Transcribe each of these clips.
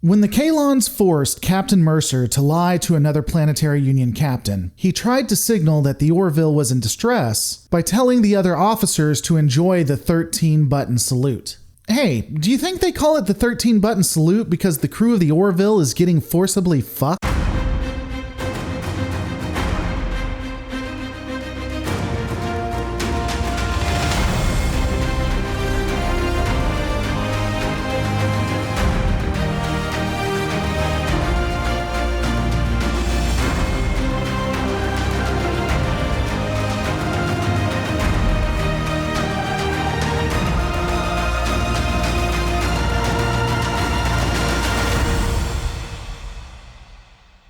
When the Kaylons forced Captain Mercer to lie to another Planetary Union captain, he tried to signal that the Orville was in distress by telling the other officers to enjoy the 13-button salute. Hey, do you think they call it the 13-button salute because the crew of the Orville is getting forcibly fucked?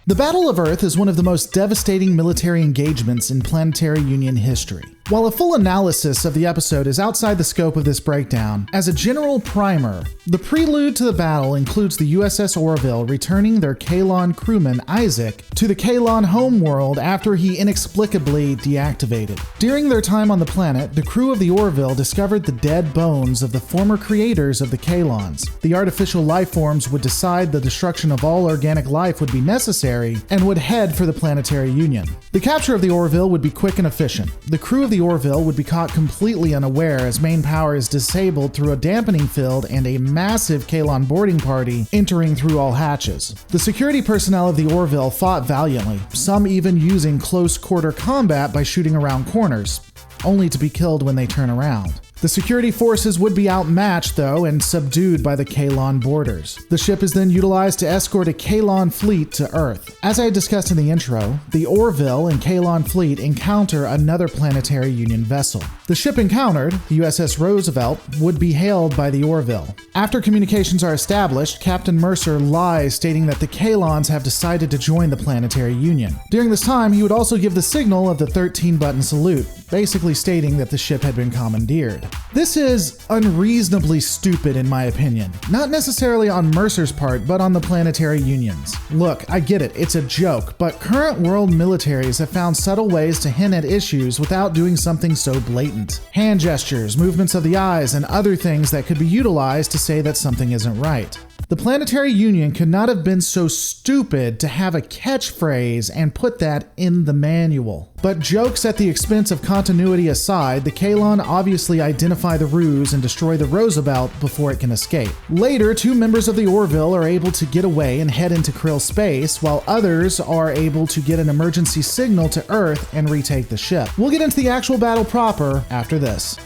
The Battle of Earth is one of the most devastating military engagements in Planetary Union history. While a full analysis of the episode is outside the scope of this breakdown, as a general primer, the prelude to the battle includes the USS Orville returning their Kaylon crewman Isaac to the Kaylon homeworld after he inexplicably deactivated. During their time on the planet, the crew of the Orville discovered the dead bones of the former creators of the Kaylons. The artificial life forms would decide the destruction of all organic life would be necessary and would head for the Planetary Union. The capture of the Orville would be quick and efficient. The crew of the Orville would be caught completely unaware as main power is disabled through a dampening field and a massive Kaylon boarding party entering through all hatches. The security personnel of the Orville fought valiantly, some even using close quarter combat by shooting around corners, only to be killed when they turn around. The security forces would be outmatched, though, and subdued by the Kaylon boarders. The ship is then utilized to escort a Kaylon fleet to Earth. As I discussed in the intro, the Orville and Kaylon fleet encounter another Planetary Union vessel. The ship encountered, the USS Roosevelt, would be hailed by the Orville. After communications are established, Captain Mercer lies stating that the Kaylons have decided to join the Planetary Union. During this time, he would also give the signal of the 13-button salute, basically stating that the ship had been commandeered. This is unreasonably stupid in my opinion. Not necessarily on Mercer's part, but on the Planetary Union's. Look, I get it, it's a joke, but current world militaries have found subtle ways to hint at issues without doing something so blatant. Hand gestures, movements of the eyes, and other things that could be utilized to say that something isn't right. The Planetary Union could not have been so stupid to have a catchphrase and put that in the manual. But jokes at the expense of continuity aside, the Kaylon obviously identify the ruse and destroy the Roosevelt before it can escape. Later, two members of the Orville are able to get away and head into Krill space, while others are able to get an emergency signal to Earth and retake the ship. We'll get into the actual battle proper after this.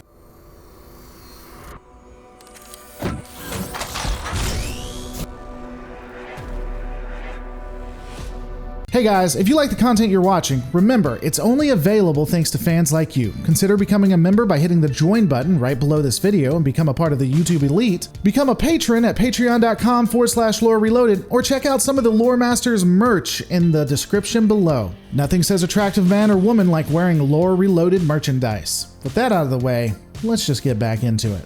Hey guys, if you like the content you're watching, remember, it's only available thanks to fans like you. Consider becoming a member by hitting the join button right below this video and become a part of the YouTube elite. Become a patron at patreon.com/lore reloaded, or check out some of the Lore Masters merch in the description below. Nothing says attractive man or woman like wearing Lore Reloaded merchandise. With that out of the way, let's just get back into it.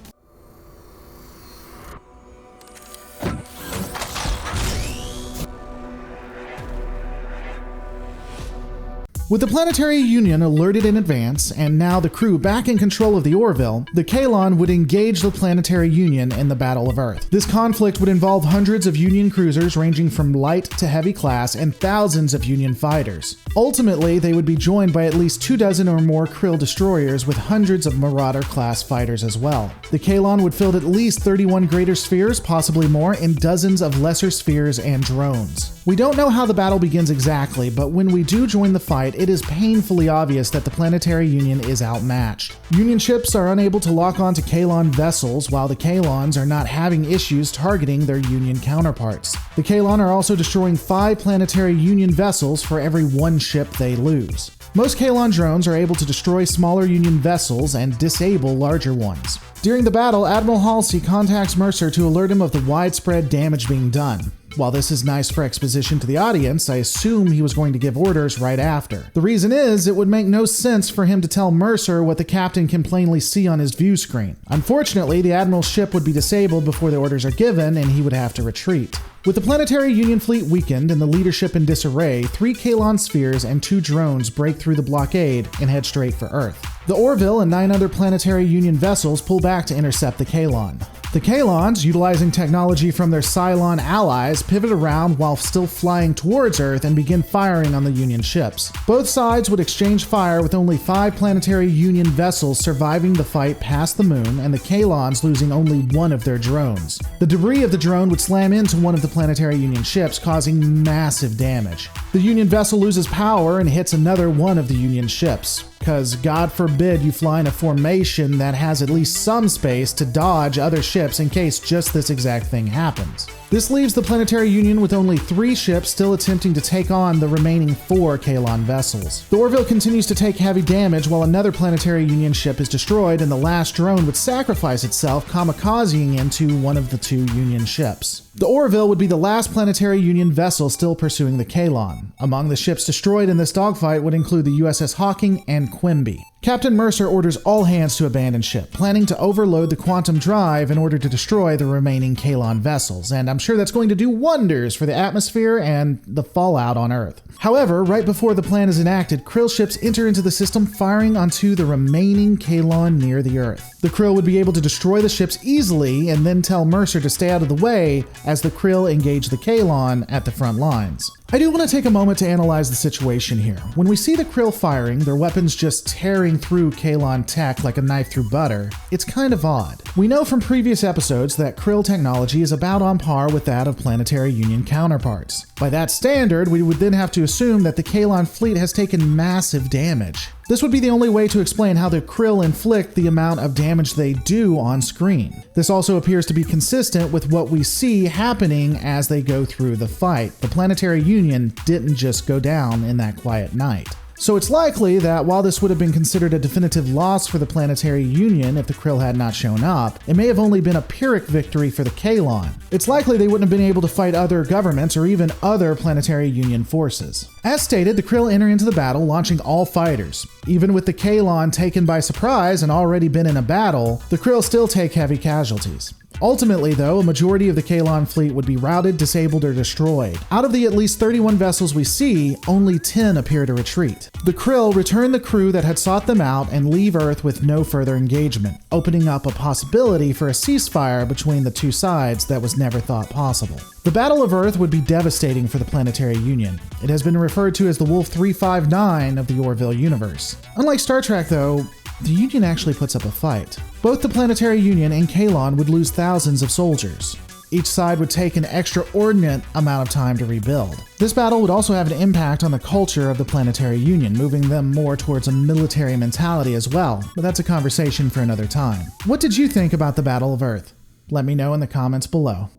With the Planetary Union alerted in advance, and now the crew back in control of the Orville, the Kaylon would engage the Planetary Union in the Battle of Earth. This conflict would involve hundreds of Union cruisers ranging from light to heavy class and thousands of Union fighters. Ultimately, they would be joined by at least 24 or more Krill destroyers with hundreds of Marauder-class fighters as well. The Kaylon would field at least 31 greater spheres, possibly more, and dozens of lesser spheres and drones. We don't know how the battle begins exactly, but when we do join the fight, it is painfully obvious that the Planetary Union is outmatched. Union ships are unable to lock onto Kaylon vessels, while the Kaylons are not having issues targeting their Union counterparts. The Kaylon are also destroying 5 Planetary Union vessels for every 1 ship they lose. Most Kaylon drones are able to destroy smaller Union vessels and disable larger ones. During the battle, Admiral Halsey contacts Mercer to alert him of the widespread damage being done. While this is nice for exposition to the audience, I assume he was going to give orders right after. The reason is, it would make no sense for him to tell Mercer what the captain can plainly see on his view screen. Unfortunately, the Admiral's ship would be disabled before the orders are given, and he would have to retreat. With the Planetary Union fleet weakened and the leadership in disarray, 3 Kaylon spheres and 2 drones break through the blockade and head straight for Earth. The Orville and 9 other Planetary Union vessels pull back to intercept the Kaylon. The Kaylons, utilizing technology from their Cylon allies, pivot around while still flying towards Earth and begin firing on the Union ships. Both sides would exchange fire, with only 5 Planetary Union vessels surviving the fight past the moon, and the Kaylons losing only 1 of their drones. The debris of the drone would slam into one of the Planetary Union ships, causing massive damage. The Union vessel loses power and hits another one of the Union ships. Because God forbid you fly in a formation that has at least some space to dodge other ships in case just this exact thing happens. This leaves the Planetary Union with only 3 ships still attempting to take on the remaining 4 Kaylon vessels. The Orville continues to take heavy damage while another Planetary Union ship is destroyed, and the last drone would sacrifice itself, kamikazing into one of the 2 Union ships. The Orville would be the last Planetary Union vessel still pursuing the Kaylon. Among the ships destroyed in this dogfight would include the USS Hawking and Quimby. Captain Mercer orders all hands to abandon ship, planning to overload the quantum drive in order to destroy the remaining Kaylon vessels, and I'm sure that's going to do wonders for the atmosphere and the fallout on Earth. However, right before the plan is enacted, Krill ships enter into the system, firing onto the remaining Kaylon near the Earth. The Krill would be able to destroy the ships easily and then tell Mercer to stay out of the way as the Krill engage the Kaylon at the front lines. I do want to take a moment to analyze the situation here. When we see the Krill firing, their weapons just tearing through Kaylon tech like a knife through butter, it's kind of odd. We know from previous episodes that Krill technology is about on par with that of Planetary Union counterparts. By that standard, we would then have to assume that the Kaylon fleet has taken massive damage. This would be the only way to explain how the Krill inflict the amount of damage they do on screen. This also appears to be consistent with what we see happening as they go through the fight. The Planetary Union didn't just go down in that quiet night. So it's likely that while this would have been considered a definitive loss for the Planetary Union if the Krill had not shown up, it may have only been a Pyrrhic victory for the Kaylon. It's likely they wouldn't have been able to fight other governments or even other Planetary Union forces. As stated, the Krill enter into the battle, launching all fighters. Even with the Kaylon taken by surprise and already been in a battle, the Krill still take heavy casualties. Ultimately, though, a majority of the Kaylon fleet would be routed, disabled, or destroyed. Out of the at least 31 vessels we see, only 10 appear to retreat. The Krill return the crew that had sought them out and leave Earth with no further engagement, opening up a possibility for a ceasefire between the 2 sides that was never thought possible. The Battle of Earth would be devastating for the Planetary Union. It has been referred to as the Wolf 359 of the Orville universe. Unlike Star Trek, though, the Union actually puts up a fight. Both the Planetary Union and Kaylon would lose thousands of soldiers. Each side would take an extraordinary amount of time to rebuild. This battle would also have an impact on the culture of the Planetary Union, moving them more towards a military mentality as well, but that's a conversation for another time. What did you think about the Battle of Earth? Let me know in the comments below.